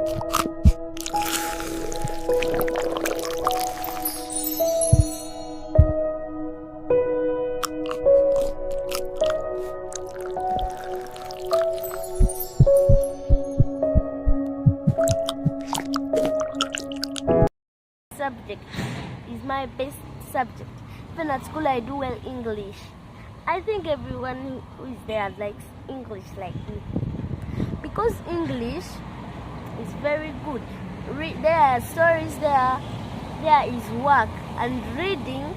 Subject is my best subject. Even at school I do well English. I think everyone who is there likes English like me, because English is very good. There are stories there is work, and reading,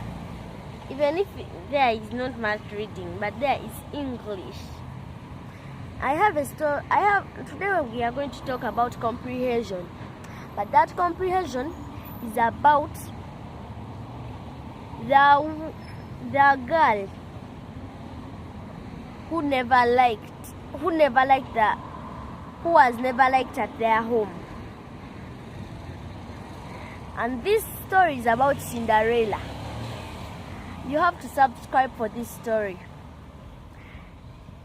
even if there is not much reading, but there is English. Today we are going to talk about comprehension, but that comprehension is about the girl who was never liked at their home. And this story is about Cinderella. You have to subscribe for this story.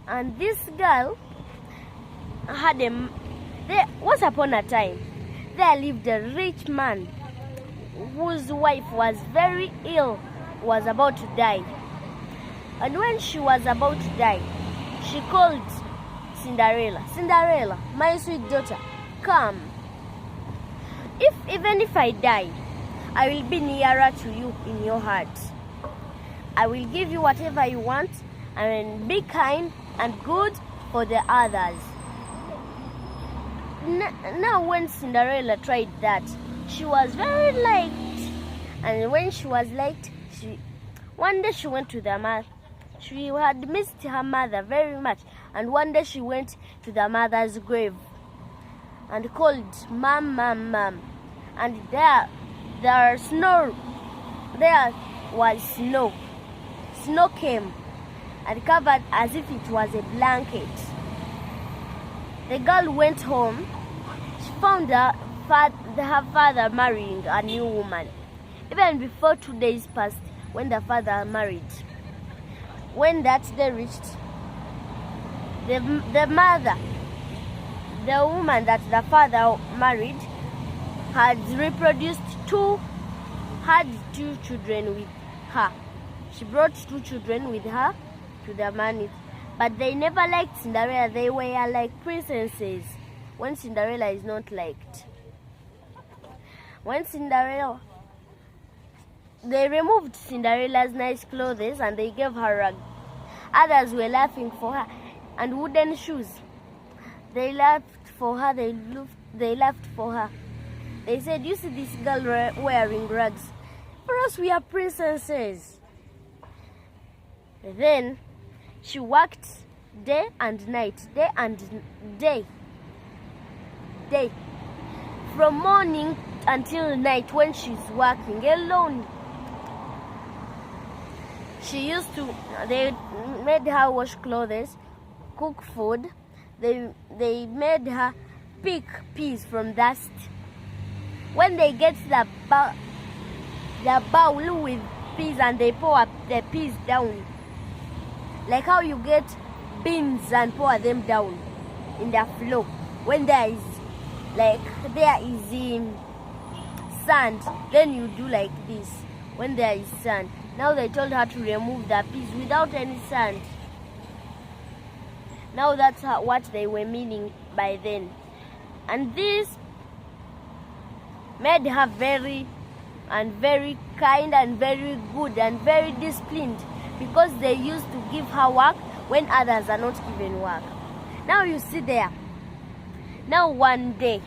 And this girl once upon a time, there lived a rich man whose wife was very ill, was about to die. And when she was about to die, she called Cinderella. Cinderella, my sweet daughter, come. Even if I die, I will be nearer to you in your heart. I will give you whatever you want, and be kind and good for the others. Now when Cinderella tried that, she was very liked. And when she was liked, one day she went to the mother. She had missed her mother very much. And one day she went to the mother's grave and called, "Mom, mom, mom." And there was snow. Snow came and covered as if it was a blanket. The girl went home. She found her father marrying a new woman. Even before 2 days passed, when the father married. When that day reached, the woman that the father married, had two children with her. She brought 2 children with her to the man, but they never liked Cinderella. They were like princesses, when Cinderella is not liked. They removed Cinderella's nice clothes and they gave her rugs. Others were laughing for her, and wooden shoes. They laughed for her. They laughed for her. They said, "You see this girl wearing rugs? For us, we are princesses." Then she worked day and night, day and day, from morning until night. When she's working alone, they made her wash clothes, cook food. They made her pick peas from dust. When they get the bowl with peas, and they pour the peas down, like how you get beans and pour them down in the floor. When there is sand, then you do like this. When there is sand, now they told her to remove the peas without any sand. Now that's what they were meaning by then. And this made her very kind and very good and very disciplined, because they used to give her work when others are not given work. Now you see there. Now one day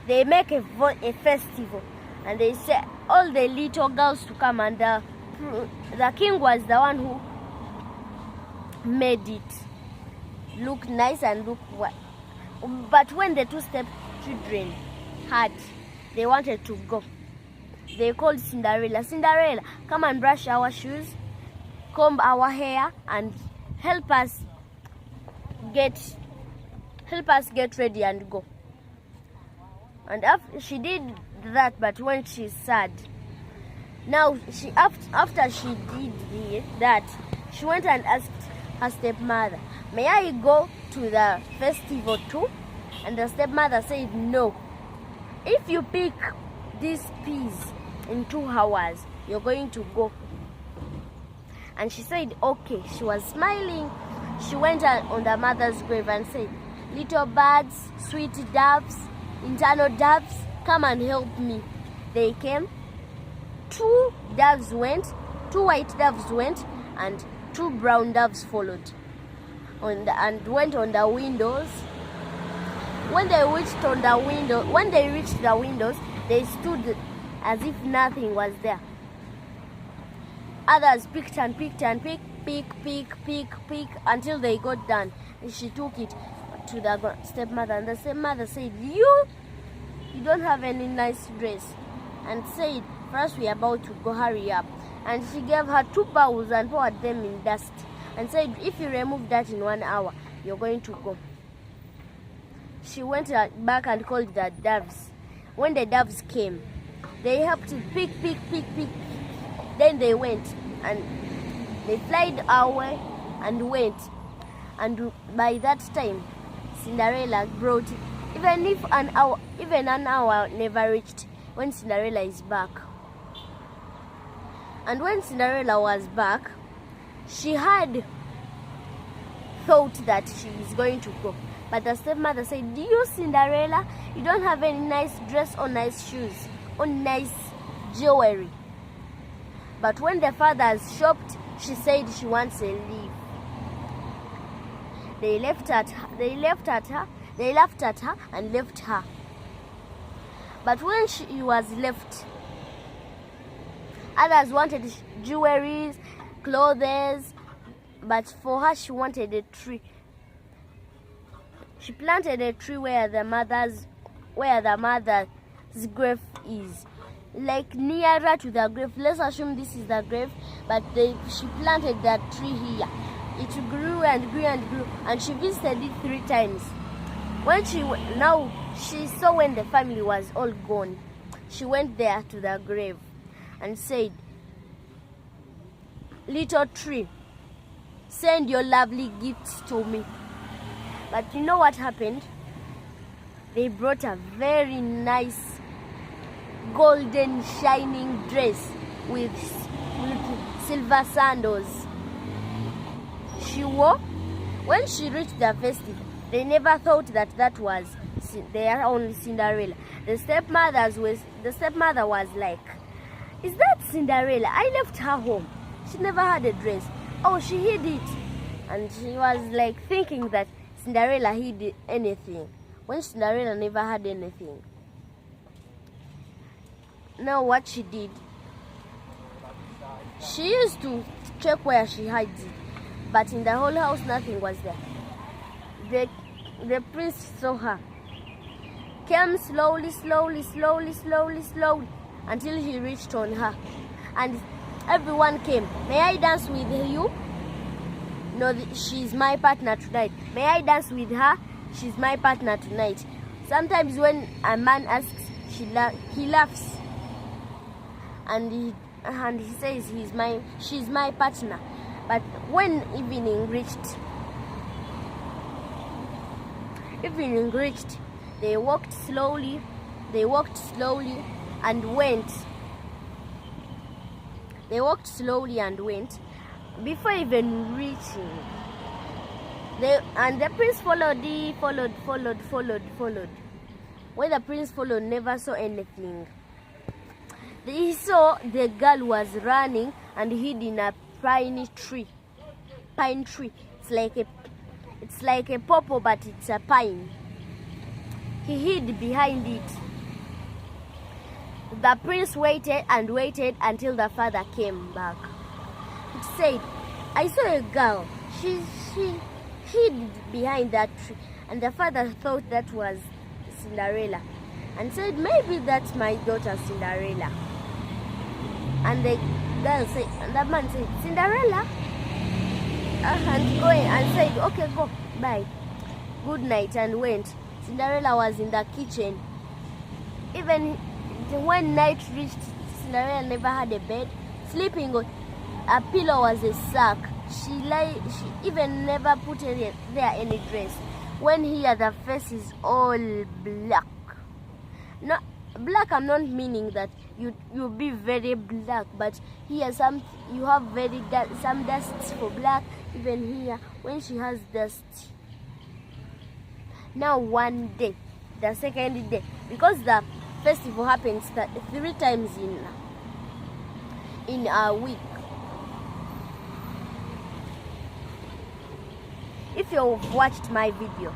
they make a festival, and they say all the little girls to come, and the king was the one who made it look nice and look what. But when the 2 step children they wanted to go, they called Cinderella. "Cinderella, come and brush our shoes, comb our hair, and help us get ready and go." And she did that, but when she's sad, now after she did that, she went and asked her stepmother, may I go to the festival too? And the stepmother said, no. If you pick these peas in 2 hours, you're going to go. And she said, okay. She was smiling. She went on the mother's grave and said, little birds, sweet doves, internal doves, come and help me. They came. 2 doves went, 2 white doves went, and 2 brown doves followed and went on the windows. When they reached the windows, they stood as if nothing was there. Others picked and picked and pick until they got done. And she took it to the stepmother, and the stepmother said, you don't have any nice dress, and said, first we are about to go, hurry up. And she gave her 2 bowls and poured them in dust and said, if you remove that in 1 hour, you're going to go. She went back and called the doves. When the doves came, they helped to pick. Then they went and they flied away and went. And by that time, Cinderella brought, even an hour never reached, when Cinderella is back. And when Cinderella was back, she had thought that she is going to go. But the stepmother said, you Cinderella, you don't have any nice dress or nice shoes or nice jewelry. But when the fathers shopped, she said she wants a leave. They laughed at her and left her. But when she was left, others wanted jewelry, clothes, but for her she wanted a tree. She planted a tree where the mother's grave is, like nearer to the grave. Let's assume this is the grave, but she planted that tree here. It grew and grew and grew, and she visited it 3 times. When she saw when the family was all gone, she went there to the grave and said, little tree, send your lovely gifts to me. But you know what happened? They brought a very nice golden shining dress with silver sandals. She wore. When she reached the festival, they never thought that was their own Cinderella. The stepmother was like, is that Cinderella? I left her home. She never had a dress. Oh, she hid it. And she was like thinking that Cinderella hid anything, when Cinderella never had anything. Now what she did, she used to check where she hides it, but in the whole house nothing was there. The prince saw her, came slowly until he reached on her, and everyone came. May I dance with you? No, she's my partner tonight. May I dance with her? She's my partner tonight. Sometimes when a man asks, he laughs, and he says she's my partner. But when evening reached, they walked slowly and went. They walked slowly and went. Before even reaching, the prince followed. When the prince followed, never saw anything. He saw the girl was running and hid in a pine tree. It's like a pawpaw, but it's a pine. He hid behind it. The prince waited until the father came back. It said, I saw a girl. She hid behind that tree. And the father thought that was Cinderella and said, maybe that's my daughter Cinderella. And the man said, Cinderella? And going and said, okay, go, bye, good night, and went. Cinderella was in the kitchen. Even when night reached, Cinderella never had a bed. Sleeping on a pillow was a sack. She even never put any dress. When here the face is all black. No, black, I'm not meaning that you be very black, but here you have some dusts for black. Even here when she has dust. Now one day, the second day, because the festival happens 3 times in a week. If you've watched my video,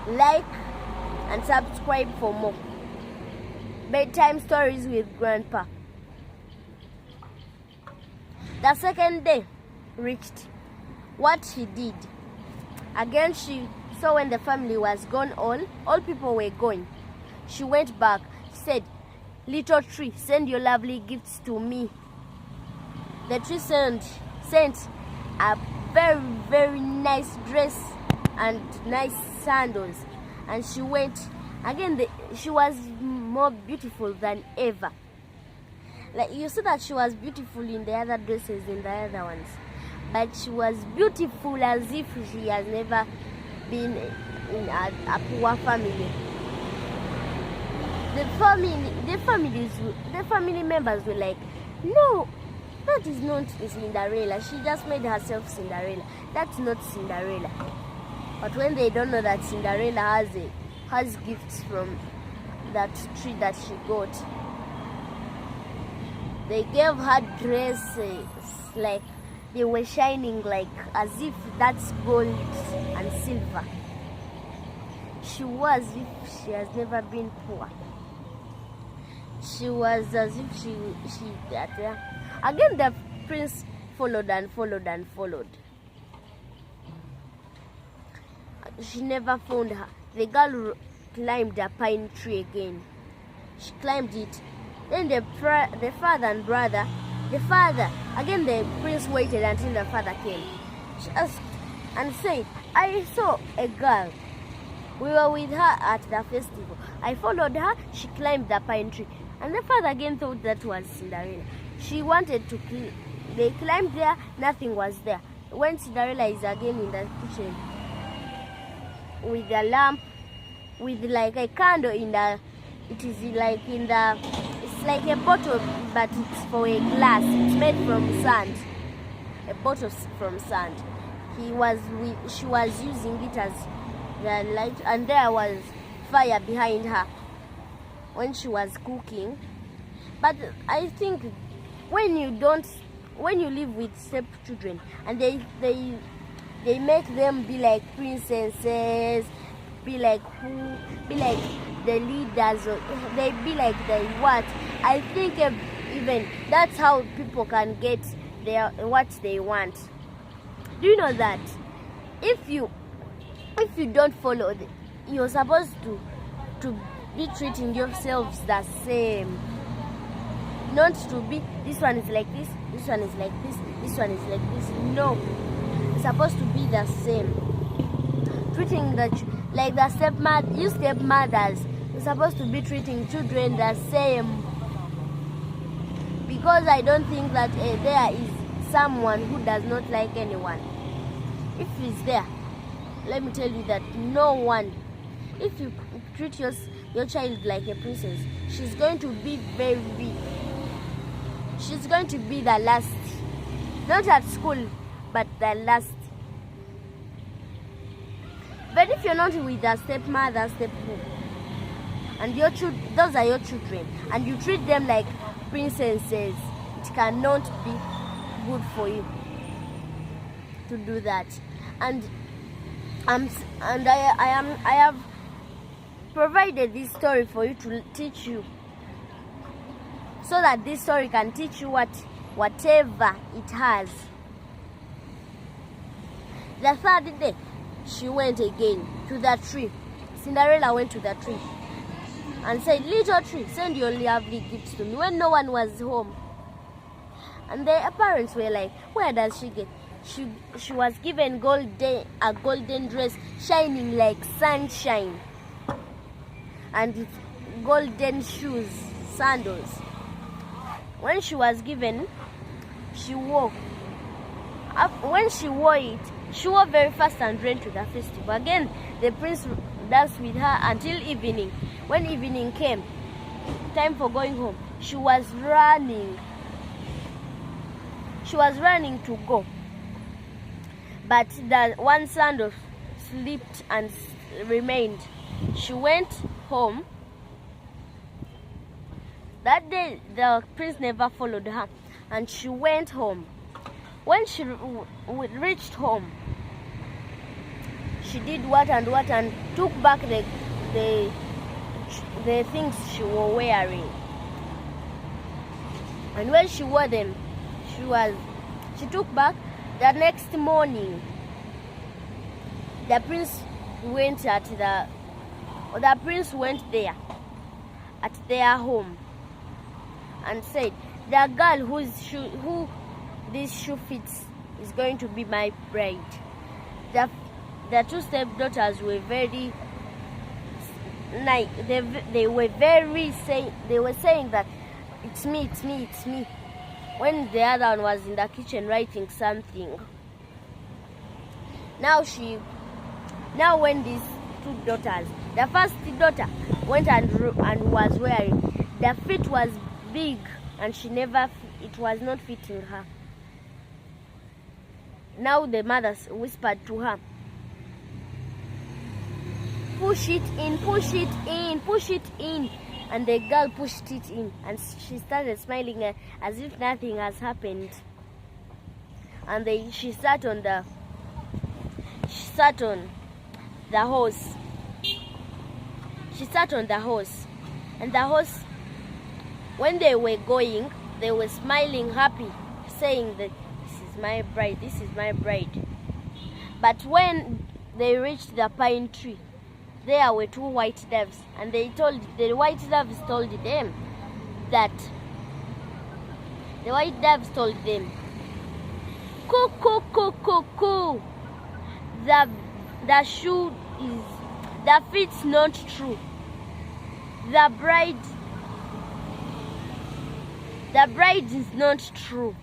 like and subscribe for more bedtime stories with Grandpa. The second day reached. What she did, again she saw when the family was gone, all people were going. She went back, said, "Little tree, send your lovely gifts to me." The tree sent a very, very nice dress and nice sandals, and she went again. She was more beautiful than ever. Like, you see that she was beautiful in the other dresses, in the other ones, but she was beautiful as if she has never been in a poor family. The family members were like, "No, that is not Cinderella. She just made herself Cinderella. That's not Cinderella." But when they don't know that Cinderella has gifts from that tree that she got, they gave her dresses like they were shining, like as if that's gold and silver. She was as if she has never been poor. She was as if she again the prince followed and followed and followed. She never found her. The girl climbed a pine tree again. She climbed it. Then the father and brother, the father, again the prince waited until the father came. She asked and said, "I saw a girl. We were with her at the festival. I followed her. She climbed the pine tree." And the father again thought that was Cinderella. She wanted to they climbed there, nothing was there. When Cinderella is again in the kitchen with a lamp, with like a candle in the, it is like in the, it's like a bottle, but it's for a glass. It's made from sand, a bottle from sand. She was using it as the light, and there was fire behind her when she was cooking. But I think when you live with stepchildren and they make them be like princesses, be like the leaders, or they be like the what. I think even that's how people can get what they want. Do you know that if you don't follow you're supposed to be treating yourselves the same, not to be this one is like this, this one is like this one is like this. No, it's supposed to be the same. Treating like the stepmothers, you're supposed to be treating children the same, because I don't think that there is someone who does not like anyone. If he's there, let me tell you that no one, if you treat your child like a princess, she's going to be she's going to be the last, not at school, but the last. But if you're not with a stepmother, stepmom, and those are your children, and you treat them like princesses, it cannot be good for you to do that. And I have provided this story for you to teach you, so that this story can teach you whatever it has. The third day, she went again to the tree. Cinderella went to the tree and said, "Little tree, send your lovely gifts to me," when no one was home. And their parents were like, "Where does she get?" She was given a golden dress shining like sunshine, and golden shoes, sandals. When she was given, she wore When she wore it, she wore very fast and ran to the festival. Again, the prince danced with her until evening. When evening came, time for going home, she was running. She was running to go. But the one sandal slipped and remained. She went home. That day, the prince never followed her, and she went home. When she reached home, she did what and took back the things she was wearing. And when she wore them, she took back. The next morning, the prince went there at their home and said, the girl who this shoe fits is going to be my bride. The two stepdaughters were very nice. They were saying that it's me. When the other one was in the kitchen writing something. Now when these two daughters, the first daughter went and was wearing, the fit was big and it was not fitting her. Now the mother whispered to her, push it in. And the girl pushed it in, and she started smiling as if nothing has happened. And she sat on the horse. She sat on the horse, and the horse, when they were going, they were smiling happy, saying that this is my bride. But when they reached the pine tree, there were two white doves, and the white doves told them, Coo. The shoe the fit's not true. The bride is not true.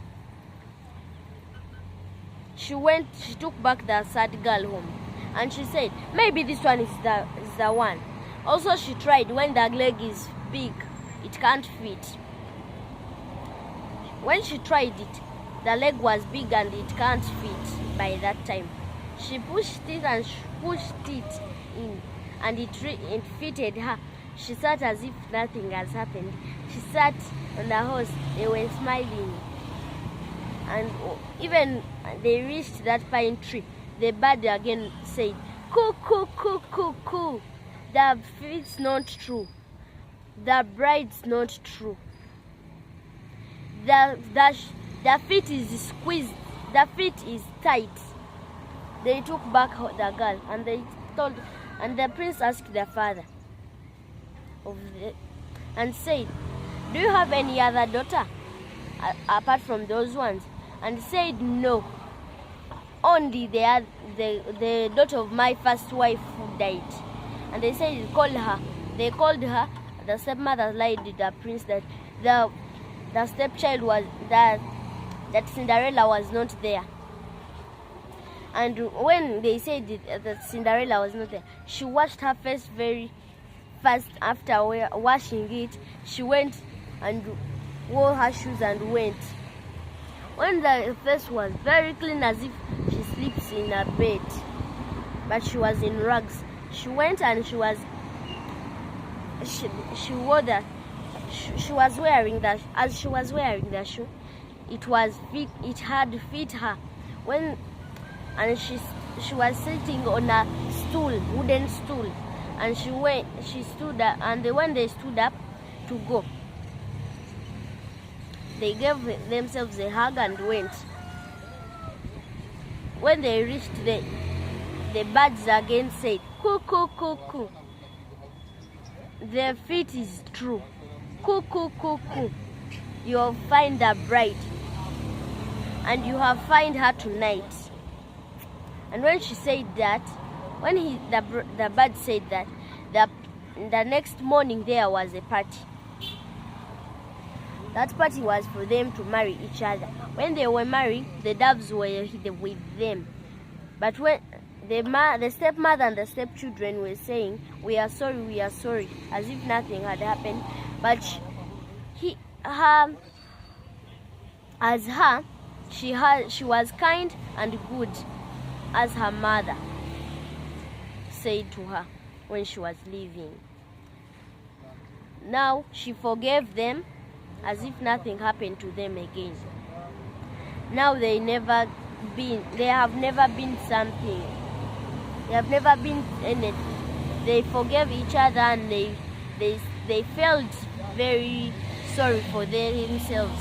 She took back the sad girl home, and she said, maybe this one is the one. Also, she tried. When the leg is big, it can't fit. When she tried it, the leg was big and it can't fit by that time. She pushed it and pushed it in, and it fitted her. She sat as if nothing has happened. She sat on the horse. They were smiling. And even they reached that pine tree, the bird again said, Coo. The fit's not true. The bride's not true. The fit is squeezed. The fit is tight. They took back the girl, and the prince asked their father and said, do you have any other daughter apart from those ones? And said, no, only the daughter of my first wife who died. And they said, they called her. The stepmother lied to the prince that the stepchild was that Cinderella was not there. And when they said that Cinderella was not there, she washed her face very fast. After washing it, she went and wore her shoes and went. When the face was very clean, as if she sleeps in a bed, but she was in rags. She went and she was wearing that. As she was wearing the shoe, it had fit her. And she was sitting on a wooden stool, and she stood up, and when they stood up to go, they gave themselves a hug and went. When they reached the birds again said, Coo. The fit is true. Coo. You have found the bride, and you have found her tonight. And when she said that, the bird said that, the next morning there was a party. That party was for them to marry each other. When they were married, the doves were with them. But when the stepmother and the stepchildren were saying, we are sorry, as if nothing had happened. But she was kind and good, as her mother said to her when she was leaving. Now she forgave them as if nothing happened to them again. Now they have never been something. They have never been anything. They forgave each other, and they felt very sorry for themselves,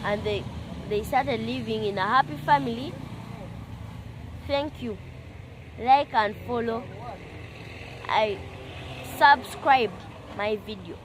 and they started living in a happy family. Thank you. Like and follow. I subscribe my video.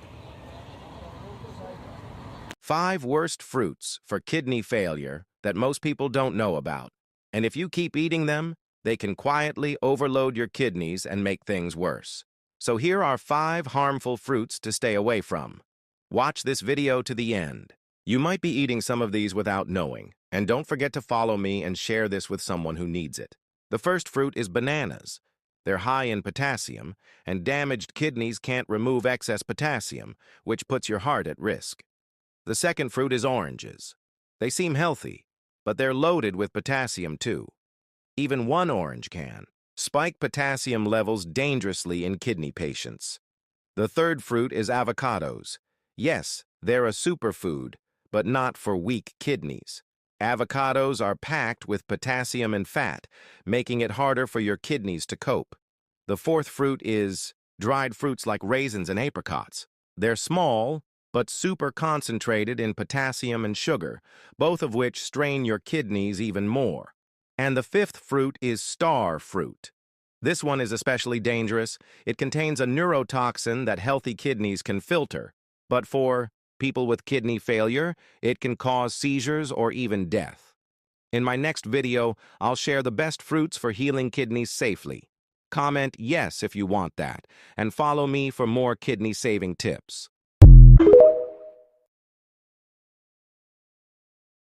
5 worst fruits for kidney failure that most people don't know about. And if you keep eating them, they can quietly overload your kidneys and make things worse. So here are 5 harmful fruits to stay away from. Watch this video to the end. You might be eating some of these without knowing, and don't forget to follow me and share this with someone who needs it. The first fruit is bananas. They're high in potassium, and damaged kidneys can't remove excess potassium, which puts your heart at risk. The second fruit is oranges. They seem healthy, but they're loaded with potassium too. Even one orange can spike potassium levels dangerously in kidney patients. The third fruit is avocados. Yes, they're a superfood, but not for weak kidneys. Avocados are packed with potassium and fat, making it harder for your kidneys to cope. The fourth fruit is dried fruits like raisins and apricots. They're small, but super concentrated in potassium and sugar, both of which strain your kidneys even more. And the fifth fruit is star fruit. This one is especially dangerous. It contains a neurotoxin that healthy kidneys can filter, but for people with kidney failure, it can cause seizures or even death. In my next video, I'll share the best fruits for healing kidneys safely. Comment yes if you want that, and follow me for more kidney-saving tips.